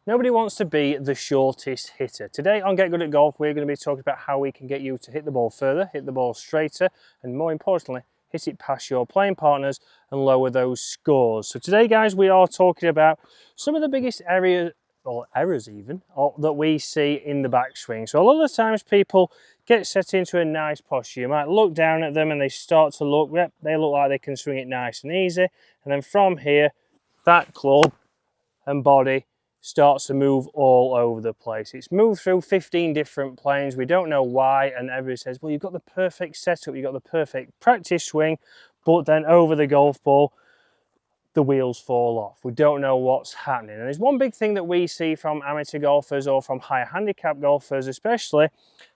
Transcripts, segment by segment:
Nobody wants to be the shortest hitter. Today on Get Good at Golf, we're going to be talking about how we can get you to hit the ball further, hit the ball straighter, and more importantly, hit it past your playing partners and lower those scores. So today, guys, we are talking about some of the biggest areas, or errors even, that we see in the backswing. So a lot of the times people get set into a nice posture. You might look down at them and they start to look, yep, they look like they can swing it nice and easy. And then from here, that club and body starts to move all over the place. It's moved through 15 different planes. We don't know why, and everybody says, well, you've got the perfect setup, you've got the perfect practice swing, but then over the golf ball, the wheels fall off. We don't know what's happening. And there's one big thing that we see from amateur golfers or from higher handicap golfers especially,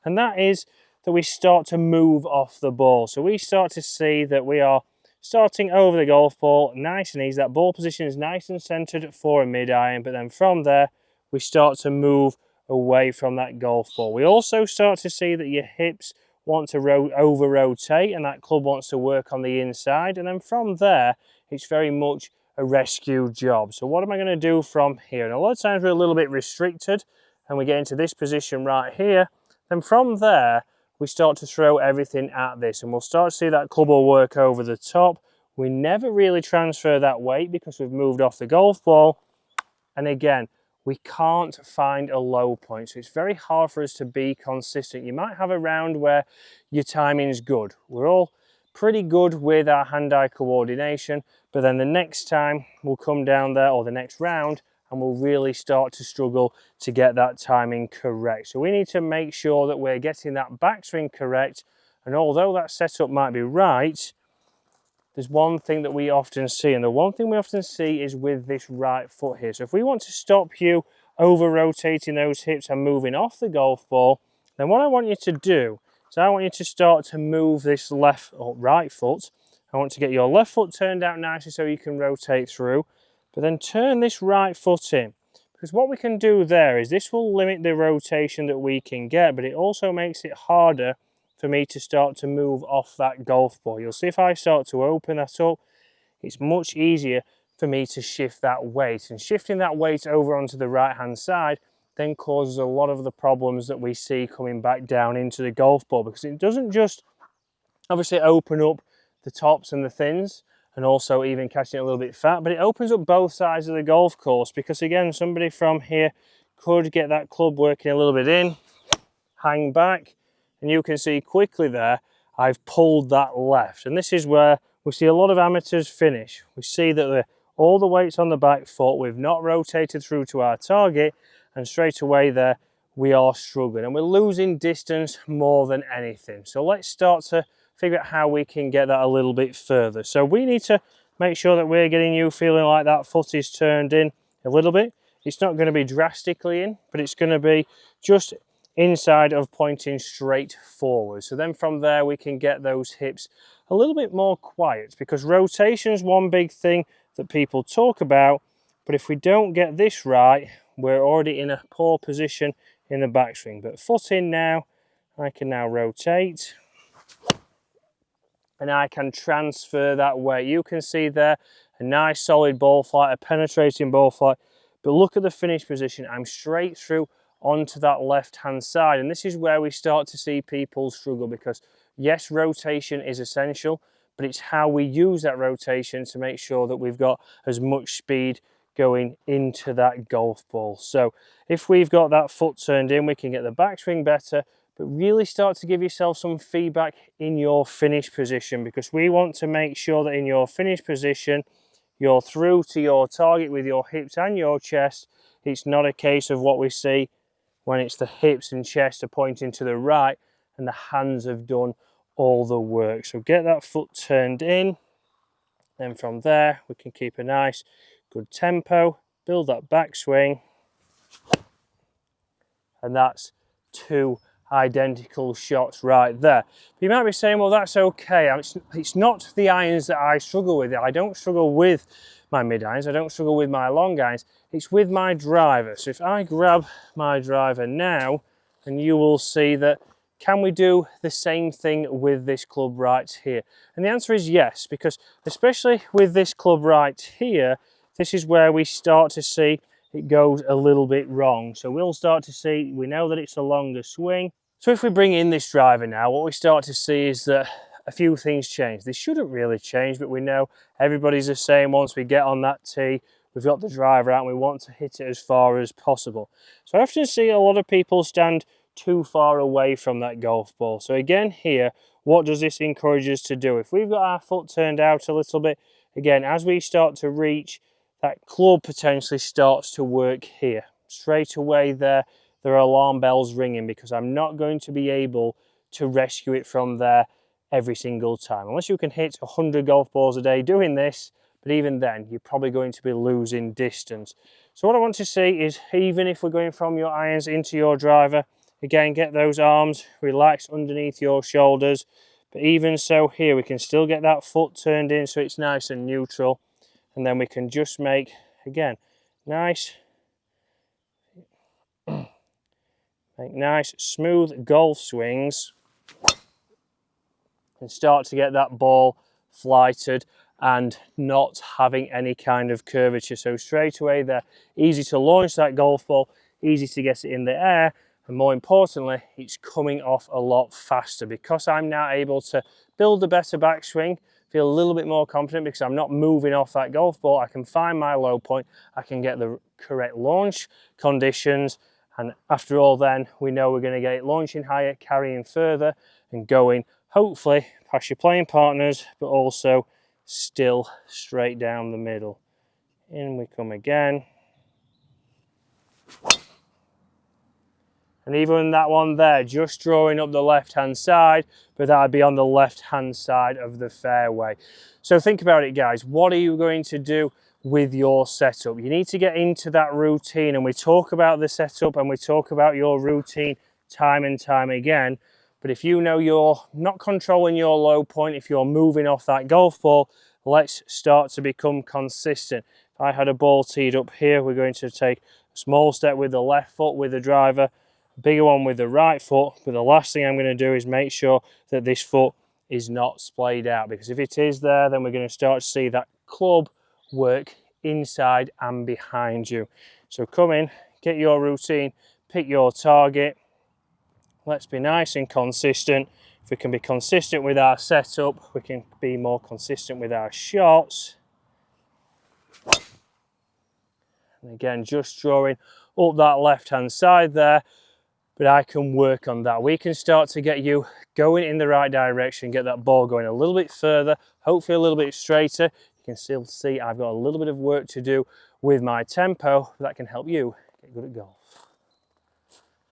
and that is that we start to move off the ball. So we start to see that we are starting over the golf ball nice and easy. That ball position is nice and centered for a mid-iron, but then from there we start to move away from that golf ball. We also start to see that your hips want to over rotate and that club wants to work on the inside, and then from there it's very much a rescue job. So what am I going to do from here? And a lot of times we're a little bit restricted and we get into this position right here. Then from there we start to throw everything at this and we'll start to see that club will work over the top. We never really transfer that weight because we've moved off the golf ball. And again, we can't find a low point. So it's very hard for us to be consistent. You might have a round where your timing is good. We're all pretty good with our hand-eye coordination, but then the next time we'll come down there, or the next round, and we'll really start to struggle to get that timing correct. So we need to make sure that we're getting that backswing correct, and although that setup might be right, there's one thing that we often see, and the one thing we often see is with this right foot here. So if we want to stop you over rotating those hips and moving off the golf ball, then what I want you to do is I want you to start to move this left or right foot. I want to get your left foot turned out nicely so you can rotate through, but then turn this right foot in. Because what we can do there is this will limit the rotation that we can get, but it also makes it harder for me to start to move off that golf ball. You'll see if I start to open that up, it's much easier for me to shift that weight. And shifting that weight over onto the right hand side then causes a lot of the problems that we see coming back down into the golf ball, because it doesn't just obviously open up the tops and the thins and also even catching it a little bit fat, but it opens up both sides of the golf course, because again, somebody from here could get that club working a little bit in, hang back, and you can see quickly there I've pulled that left, and this is where we see a lot of amateurs finish. We see that all the weight's on the back foot, we've not rotated through to our target, and straight away there we are struggling and we're losing distance more than anything. So let's start to figure out how we can get that a little bit further. So we need to make sure that we're getting you feeling like that foot is turned in a little bit. It's not going to be drastically in, but it's going to be just inside of pointing straight forward. So then from there we can get those hips a little bit more quiet, because rotation is one big thing that people talk about, but if we don't get this right, we're already in a poor position in the backswing. But foot in now, I can now rotate and I can transfer that weight. You can see there a nice solid ball flight, a penetrating ball flight, but look at the finish position. I'm straight through onto that left hand side, and this is where we start to see people struggle, because yes, rotation is essential, but it's how we use that rotation to make sure that we've got as much speed going into that golf ball. So if we've got that foot turned in, we can get the backswing better, but really start to give yourself some feedback in your finish position, because we want to make sure that in your finish position you're through to your target with your hips and your chest. It's not a case of what we see when it's the hips and chest are pointing to the right and the hands have done all the work. So get that foot turned in, then from there we can keep a nice good tempo, build that backswing, and that's two identical shots right there. But you might be saying, well, that's okay. It's not the irons that I struggle with. I don't struggle with my mid irons, I don't struggle with my long irons, it's with my driver. So if I grab my driver now, and you will see that, can we do the same thing with this club right here? And the answer is yes, because especially with this club right here, this is where we start to see it goes a little bit wrong. So we'll start to see, we know that it's a longer swing. So if we bring in this driver now, what we start to see is that a few things change. They shouldn't really change, but we know everybody's the same. Once we get on that tee, we've got the driver out and we want to hit it as far as possible. So I often see a lot of people stand too far away from that golf ball. So again here, what does this encourage us to do? If we've got our foot turned out a little bit, again, as we start to reach, that club potentially starts to work here. Straight away there are alarm bells ringing, because I'm not going to be able to rescue it from there every single time. Unless you can hit 100 golf balls a day doing this, but even then, you're probably going to be losing distance. So what I want to see is, even if we're going from your irons into your driver, again, get those arms relaxed underneath your shoulders. But even so here, we can still get that foot turned in so it's nice and neutral. And then we can just make, again, nice smooth golf swings and start to get that ball flighted and not having any kind of curvature. So straight away they're easy to launch that golf ball, easy to get it in the air, and more importantly, it's coming off a lot faster, because I'm now able to build a better backswing, feel a little bit more confident because I'm not moving off that golf ball. I can find my low point, I can get the correct launch conditions, and after all then we know we're going to get it launching higher, carrying further and going hopefully past your playing partners, but also still straight down the middle. In we come again. And even that one there, just drawing up the left-hand side, but that would be on the left-hand side of the fairway. So think about it, guys. What are you going to do with your setup? You need to get into that routine, and we talk about the setup and we talk about your routine time and time again. But if you know you're not controlling your low point, if you're moving off that golf ball, let's start to become consistent. If I had a ball teed up here, we're going to take a small step with the left foot with the driver, bigger one with the right foot, but the last thing I'm going to do is make sure that this foot is not splayed out, because if it is there, then we're going to start to see that club work inside and behind you. So come in, get your routine, pick your target. Let's be nice and consistent. If we can be consistent with our setup, we can be more consistent with our shots. And again, just drawing up that left-hand side there. But I can work on that. We can start to get you going in the right direction, get that ball going a little bit further, hopefully a little bit straighter. You can still see I've got a little bit of work to do with my tempo, but that can help you get good at golf.